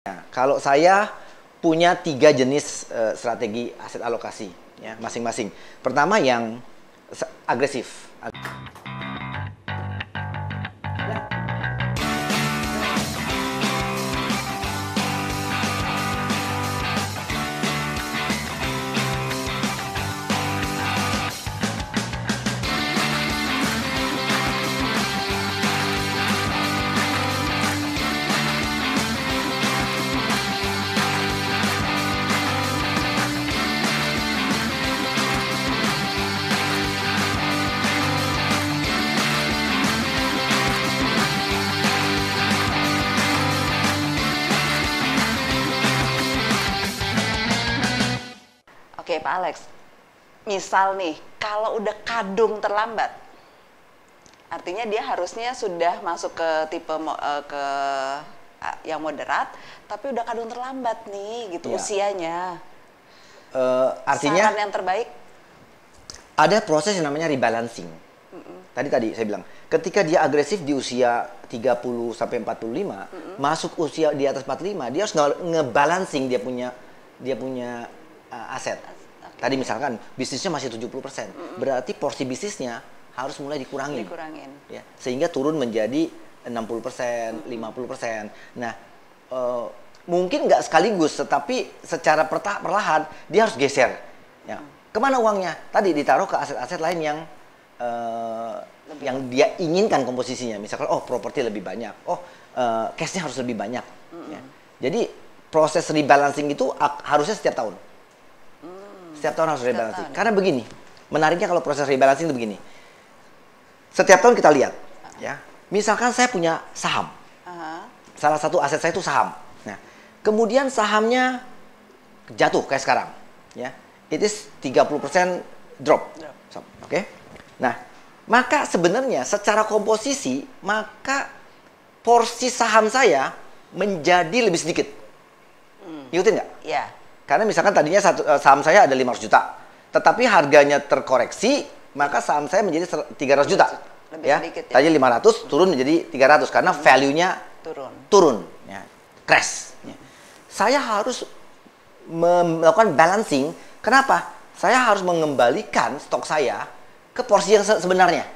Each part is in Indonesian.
Nah, kalau saya punya 3 jenis strategi aset alokasi, ya, masing-masing. Pertama yang agresif. Oke, Pak Alex, misal nih, kalau udah kadung terlambat, artinya dia harusnya sudah masuk ke tipe yang moderat, tapi udah kadung terlambat nih, gitu, Ya. usianya. Artinya Saran yang terbaik? ada proses yang namanya rebalancing. Tadi saya bilang, ketika dia agresif di usia 30 sampai 45, masuk usia di atas 45, dia harus ngebalancing dia punya aset. Tadi misalkan bisnisnya masih 70%, berarti porsi bisnisnya harus mulai dikurangin. Ya, sehingga turun menjadi 60%, 50%. Nah, mungkin nggak sekaligus, tetapi secara perlahan dia harus geser. Ya. Kemana uangnya? Tadi ditaruh ke aset-aset lain yang dia inginkan komposisinya. Misalkan, oh properti lebih banyak, oh cashnya harus lebih banyak. Ya. Jadi proses rebalancing itu harusnya setiap tahun. Setiap tahun harus rebalancing. Karena begini, menariknya kalau proses rebalancing itu begini. Setiap tahun kita lihat, ya. Misalkan saya punya saham. Salah satu aset saya itu saham. Nah, kemudian sahamnya jatuh kayak sekarang, ya. It is 30% drop. Oke. Nah, maka sebenarnya secara komposisi, maka porsi saham saya menjadi lebih sedikit. Ikutin nggak? Iya. Karena misalkan tadinya saham saya ada 500 juta, tetapi harganya terkoreksi, maka saham saya menjadi 300 juta. Lebih ya. sedikit, ya. Tadi 500 turun menjadi 300 karena value-nya turun, ya. Crash. Ya. Saya harus melakukan balancing. Kenapa? Saya harus mengembalikan stok saya ke porsi yang sebenarnya.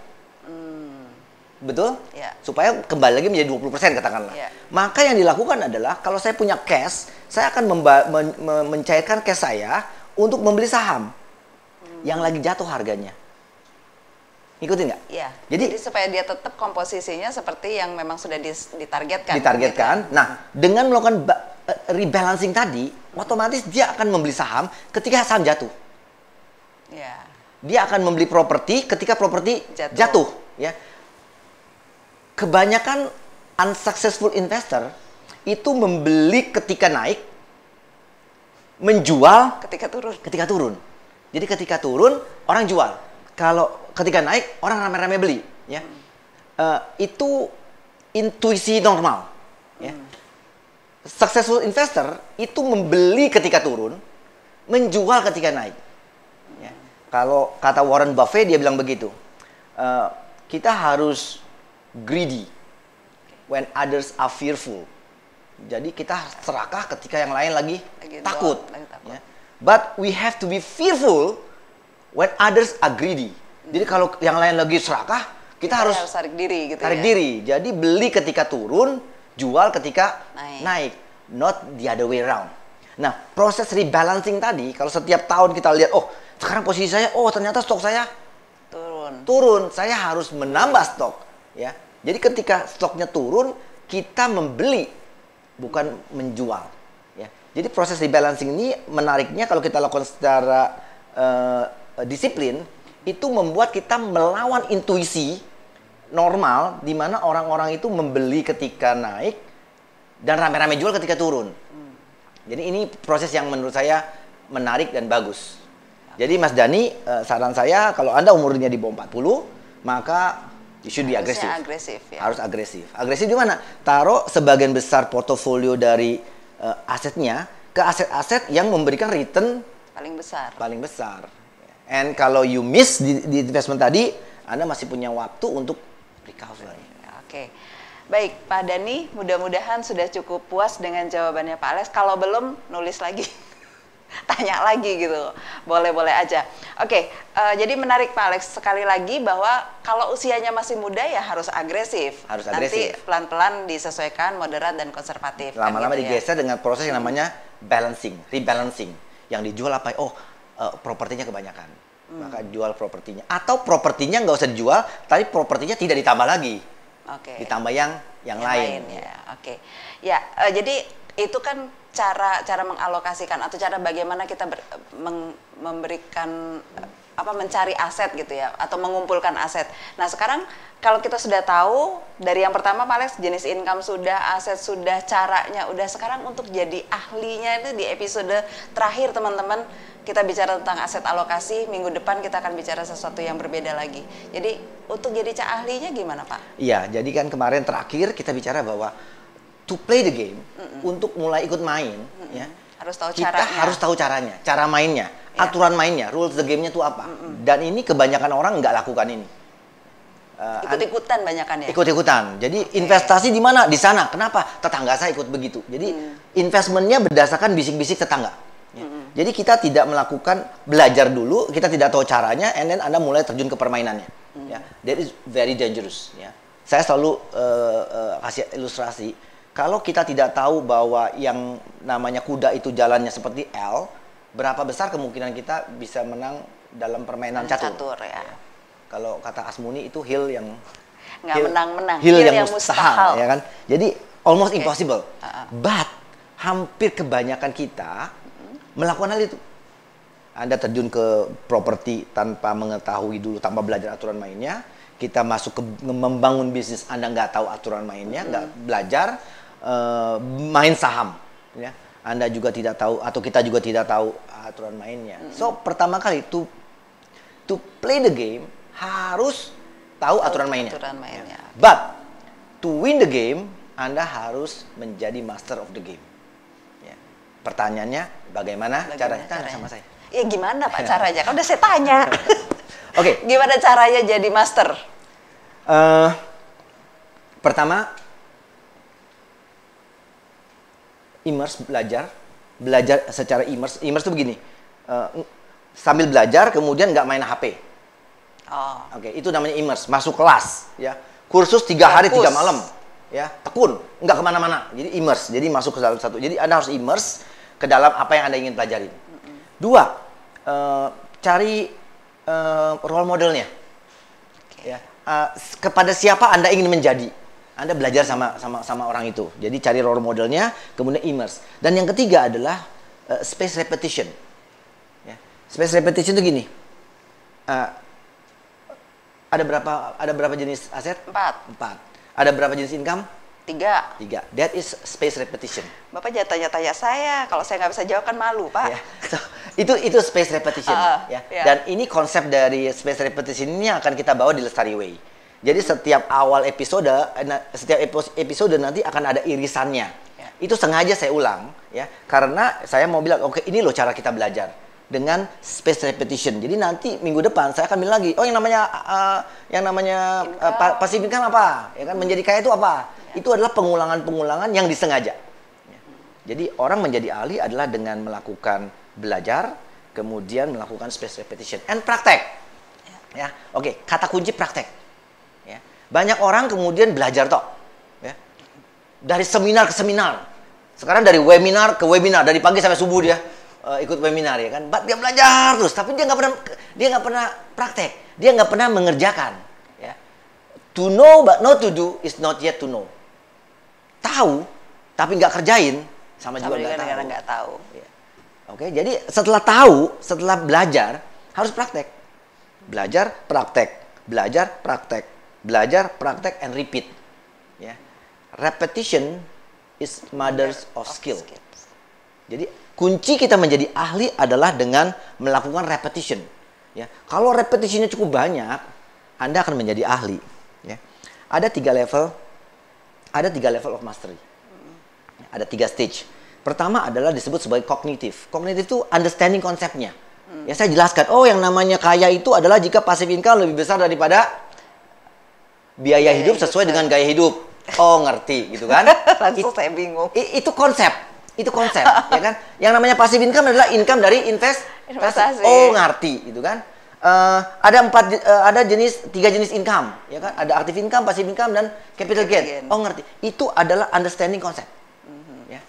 Betul? Ya. Supaya kembali lagi menjadi 20% katakanlah. Ya. Maka yang dilakukan adalah kalau saya punya cash, saya akan mencairkan cash saya untuk membeli saham yang lagi jatuh harganya. Ngikutin nggak? Iya. Jadi Supaya dia tetap komposisinya seperti yang memang sudah ditargetkan. Ditargetkan. Gitu. Nah, dengan melakukan rebalancing tadi, otomatis dia akan membeli saham ketika saham jatuh. Ya. Dia akan membeli properti ketika properti jatuh. Ya. Kebanyakan unsuccessful investor itu membeli ketika naik, menjual Ketika turun. Jadi ketika turun orang jual, kalau ketika naik orang rame-rame beli. Ya, itu intuisi normal. Ya. Successful investor itu membeli ketika turun, menjual ketika naik. Ya. Kalau kata Warren Buffett dia bilang begitu, kita harus greedy when others are fearful. Jadi kita serakah ketika yang lain lagi takut. Ya. But we have to be fearful when others are greedy. Jadi kalau yang lain lagi serakah, kita harus tarik diri gitu. Tarik diri. Jadi beli ketika turun, jual ketika naik. Not the other way around. Nah, proses rebalancing tadi, kalau setiap tahun kita lihat, oh sekarang posisi saya, oh ternyata stok saya turun. Saya harus menambah stok. Ya. Jadi ketika stoknya turun, kita membeli, bukan menjual. Ya. Jadi proses rebalancing ini menariknya kalau kita lakukan secara disiplin, itu membuat kita melawan intuisi normal, di mana orang-orang itu membeli ketika naik dan rame-rame jual ketika turun. Jadi ini proses yang menurut saya menarik dan bagus. Jadi Mas Dhani, saran saya kalau Anda umurnya di bawah 40, maka you should be agresif. Ya. Harus agresif. Agresif di mana? Taruh sebagian besar portofolio dari asetnya ke aset-aset yang memberikan return paling besar. And kalau you miss di investment tadi, Anda masih punya waktu untuk recover. Oke. Baik, Pak Dhani, mudah-mudahan sudah cukup puas dengan jawabannya Pak Alex. Kalau belum, nulis lagi. Tanya lagi gitu, boleh-boleh aja. Oke, jadi menarik Pak Alex, sekali lagi bahwa kalau usianya masih muda ya harus agresif. Harus agresif. Nanti pelan-pelan disesuaikan, moderat dan konservatif. Lama-lama kan gitu digeser dengan proses yang namanya balancing, rebalancing. Yang dijual apa? Oh, propertinya kebanyakan. Maka jual propertinya. Atau propertinya nggak usah dijual, tapi propertinya tidak ditambah lagi. Ditambah yang lain. Ya, ya, jadi itu kan cara mengalokasikan atau cara bagaimana kita memberikan mencari aset gitu ya, atau mengumpulkan aset. Nah sekarang kalau kita sudah tahu dari yang pertama Pak Alex, jenis income sudah, aset sudah, caranya udah, sekarang untuk jadi ahlinya itu di episode terakhir teman-teman kita bicara tentang aset alokasi. Minggu depan kita akan bicara sesuatu yang berbeda lagi. Jadi untuk jadi ahlinya gimana Pak? Iya, jadi kan kemarin terakhir kita bicara bahwa to play the game, untuk mulai ikut main, ya, harus tahu kita caranya. harus tahu caranya, cara mainnya, aturan mainnya, rules the game-nya itu apa. Dan ini kebanyakan orang nggak lakukan ini. Ikut-ikutan banyakan ya? Ikut-ikutan. Jadi investasi di mana? Di sana. Kenapa? Tetangga saya ikut begitu. Jadi investmentnya berdasarkan bisik-bisik tetangga. Ya. Jadi kita tidak melakukan belajar dulu, kita tidak tahu caranya, and then Anda mulai terjun ke permainannya. Ya. That is very dangerous. Ya. Saya selalu kasih ilustrasi. Kalau kita tidak tahu bahwa yang namanya kuda itu jalannya seperti L, berapa besar kemungkinan kita bisa menang dalam permainan catur? Ya. Kalau kata Asmuni itu hill yang nggak menang-menang, hill yang mustahil, ya kan? Jadi almost impossible. But hampir kebanyakan kita melakukan hal itu. Anda terjun ke properti tanpa mengetahui dulu, tanpa belajar aturan mainnya. Kita masuk ke membangun bisnis, Anda nggak tahu aturan mainnya, nggak belajar. Main saham, ya. Anda juga tidak tahu, atau kita juga tidak tahu aturan mainnya. So pertama kali to play the game harus tahu aturan mainnya. But to win the game, Anda harus menjadi master of the game. Ya. Pertanyaannya, bagaimana caranya? Tanya sama saya. Ya gimana Pak caranya? Kan udah saya tanya. Oke. Gimana caranya jadi master? Pertama, immerse, belajar secara immerse itu begini, sambil belajar kemudian nggak main HP. Oke, itu namanya immerse, masuk kelas, ya, kursus 3 hari 3 malam, ya, tekun, nggak kemana-mana, jadi immerse, jadi masuk ke dalam satu, jadi Anda harus immerse ke dalam apa yang Anda ingin pelajari. 2, cari role modelnya, ya, kepada siapa Anda ingin menjadi. Anda belajar sama orang itu. Jadi cari role modelnya, kemudian immerse. Dan yang ketiga adalah space repetition. Ya. Space repetition itu gini. Ada berapa jenis aset? 4. Ada berapa jenis income? 3. That is space repetition. Bapak jangan tanya-tanya saya. Kalau saya nggak bisa jawab kan malu, Pak. Ya. So, itu space repetition. Ya. Dan ini konsep dari space repetition ini akan kita bawa di Lestari Way. Jadi setiap awal episode, nanti akan ada irisannya. Ya. Itu sengaja saya ulang, ya, karena saya mau bilang, oke, ini loh cara kita belajar dengan space repetition. Jadi nanti minggu depan saya akan bilang lagi, oh yang namanya passive income apa, ya kan, menjadi kaya itu apa? Ya. Itu adalah pengulangan-pengulangan yang disengaja. Ya. Jadi orang menjadi ahli adalah dengan melakukan belajar, kemudian melakukan space repetition and praktek. Ya, oke, kata kunci praktek. Banyak orang kemudian belajar toh, ya, dari seminar ke seminar. Sekarang dari webinar ke webinar, dari pagi sampai subuh dia ikut webinar, ya kan. Dia belajar terus, tapi dia nggak pernah praktek, dia nggak pernah mengerjakan. Ya. To know but not to do is not yet to know. Tahu tapi nggak kerjain sama juga nggak tahu. Ya. Oke, jadi setelah tahu, setelah belajar harus praktek, belajar praktek, belajar praktek. Belajar, praktek, and repeat. Ya. Repetition is mothers of skill. Jadi kunci kita menjadi ahli adalah dengan melakukan repetition. Ya. Kalau repetitionnya cukup banyak, Anda akan menjadi ahli. Ya. Ada 3 level of mastery. Ada 3 stage. Pertama adalah disebut sebagai kognitif. Kognitif itu understanding konsepnya. Ya, saya jelaskan. Oh, yang namanya kaya itu adalah jika passive income lebih besar daripada biaya hidup sesuai dengan gaya hidup. Oh ngerti gitu kan. Langsung saya bingung. Itu konsep. Itu konsep ya kan. Yang namanya passive income adalah income dari investasi. Oh ngerti gitu kan. Ada tiga jenis income ya kan. Ada active income, passive income, dan capital gain. Oh ngerti. Itu adalah understanding konsep. Ya.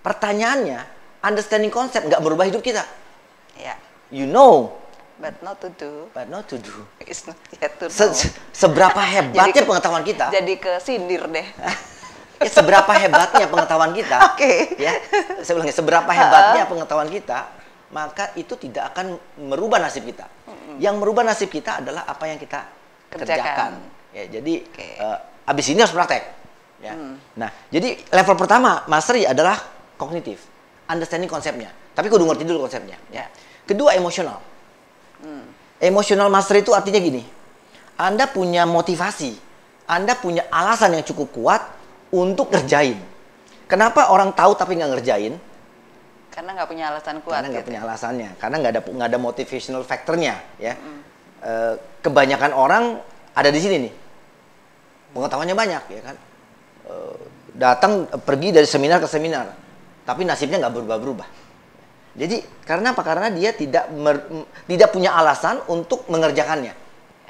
Pertanyaannya, understanding konsep nggak merubah hidup kita. Ya. You know, but not to do. But not to do. It's not yet to know. Seberapa hebatnya pengetahuan kita? Jadi ke sindir deh. Ya, seberapa hebatnya pengetahuan kita? Oke. Ya, saya bilang seberapa hebatnya pengetahuan kita, maka itu tidak akan merubah nasib kita. Yang merubah nasib kita adalah apa yang kita kerjakan. Ya, jadi abis ini harus praktek. Ya. Nah, jadi level pertama mastery adalah kognitif, understanding konsepnya. Tapi kudu ngerti dulu konsepnya. Ya. Kedua emosional. Emotional mastery itu artinya gini. Anda punya motivasi, Anda punya alasan yang cukup kuat untuk ngerjain. Kenapa orang tahu tapi nggak ngerjain? Karena nggak punya alasan kuat. Karena nggak punya alasannya. Karena nggak ada motivational factornya. Ya. Kebanyakan orang ada di sini nih. Pengetahuannya banyak, ya kan. Datang pergi dari seminar ke seminar, tapi nasibnya nggak berubah-berubah. Jadi karena apa? Karena dia tidak punya alasan untuk mengerjakannya.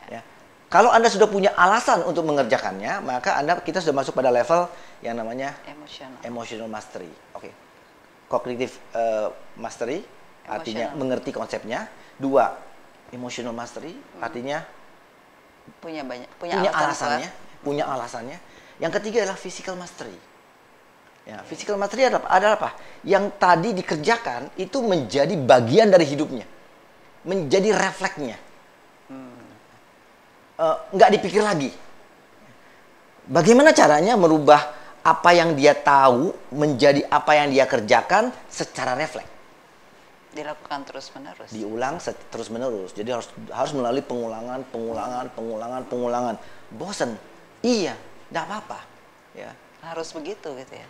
Ya. Kalau Anda sudah punya alasan untuk mengerjakannya, maka kita sudah masuk pada level yang namanya emotional mastery. Oke. Cognitive mastery artinya mengerti konsepnya. Dua, emotional mastery artinya punya alasannya. Yang ketiga adalah physical mastery. Ya, physical mastery adalah apa? Yang tadi dikerjakan itu menjadi bagian dari hidupnya, menjadi refleksnya, nggak dipikir lagi. Bagaimana caranya merubah apa yang dia tahu menjadi apa yang dia kerjakan secara refleks? Dilakukan terus-menerus. Diulang terus-menerus. Jadi harus melalui pengulangan. Bosen? Iya, nggak apa-apa. Ya. Harus begitu gitu ya?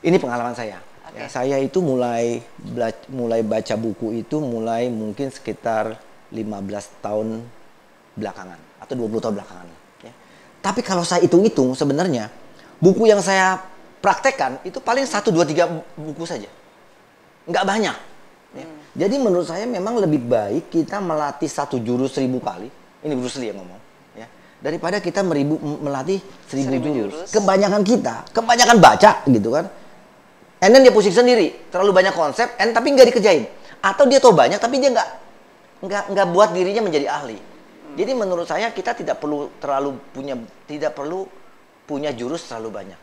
Ini pengalaman saya. Okay. Ya, saya itu mulai baca buku itu mulai mungkin sekitar 15 tahun belakangan atau 20 tahun belakangan. Ya. Tapi kalau saya hitung-hitung sebenarnya buku yang saya praktekkan itu paling 1, 2, 3 buku saja. Nggak banyak. Ya. Jadi menurut saya memang lebih baik kita melatih satu jurus 1000 kali. Ini Bruce Lee yang ngomong. Daripada kita melatih 1000 jurus. Kebanyakan baca gitu kan. And then dia pusing sendiri, terlalu banyak konsep, tapi nggak dikerjain. Atau dia tahu banyak, tapi dia nggak buat dirinya menjadi ahli. Jadi menurut saya kita tidak perlu punya jurus terlalu banyak.